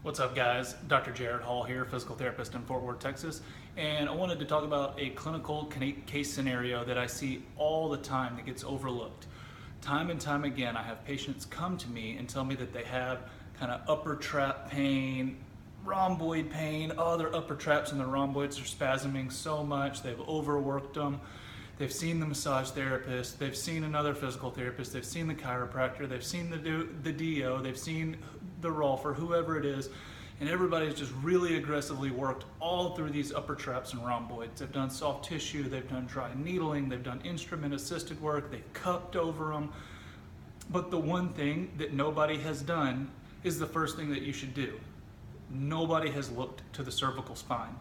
What's up, guys? Dr. Jared Hall here, physical therapist in Fort Worth, Texas, and I wanted to talk about a clinical case scenario that I see all the time that gets overlooked. Time and time again, I have patients come to me and tell me that they have kind of upper trap pain, rhomboid pain. Oh, their upper traps and their rhomboids are spasming so much, they've overworked them. They've seen the massage therapist, they've seen another physical therapist, they've seen the chiropractor, they've seen the DO, they've seen the rolfer, whoever it is, and everybody's just really aggressively worked all through these upper traps and rhomboids. They've done soft tissue, they've done dry needling, they've done instrument assisted work, they've cupped over them. But the one thing that nobody has done is the first thing that you should do. Nobody has looked to the cervical spine.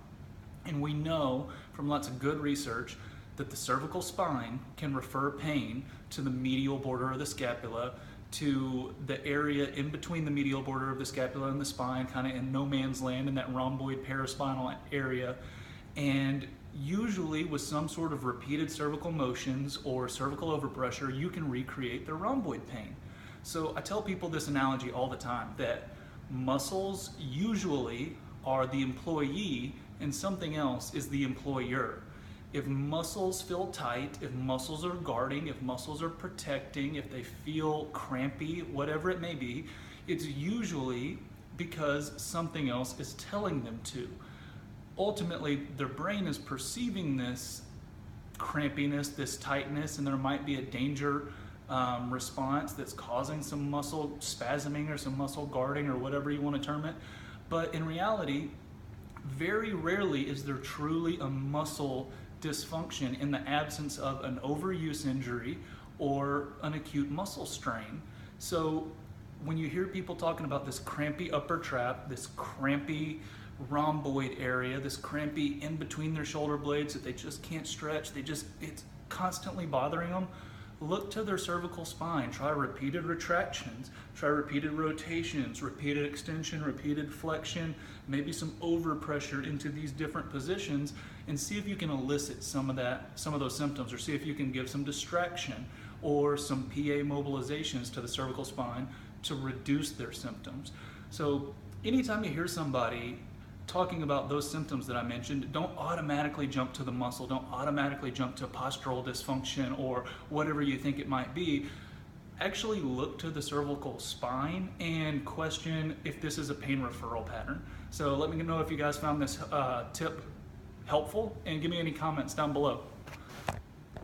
And we know from lots of good research that the cervical spine can refer pain to the medial border of the scapula, to the area in between the medial border of the scapula and the spine, kind of in no man's land in that rhomboid paraspinal area. And usually with some sort of repeated cervical motions or cervical overpressure, you can recreate the rhomboid pain. So I tell people this analogy all the time, that muscles usually are the employee and something else is the employer. If muscles feel tight, if muscles are guarding, if muscles are protecting, if they feel crampy, whatever it may be, it's usually because something else is telling them to. Ultimately, their brain is perceiving this crampiness, this tightness, and there might be a danger response that's causing some muscle spasming or some muscle guarding or whatever you want to term it. But in reality, very rarely is there truly a muscle dysfunction in the absence of an overuse injury or an acute muscle strain. So when you hear people talking about this crampy upper trap, this crampy rhomboid area, this crampy in between their shoulder blades that they just can't stretch, it's constantly bothering them, look to their cervical spine. Try repeated retractions, try repeated rotations, repeated extension, repeated flexion, maybe some overpressure into these different positions, and see if you can elicit some of those symptoms, or see if you can give some distraction or some PA mobilizations to the cervical spine to reduce their symptoms. So anytime you hear somebody talking about those symptoms that I mentioned, don't automatically jump to the muscle, don't automatically jump to postural dysfunction or whatever you think it might be. Actually look to the cervical spine and question if this is a pain referral pattern. So let me know if you guys found this tip helpful, and give me any comments down below.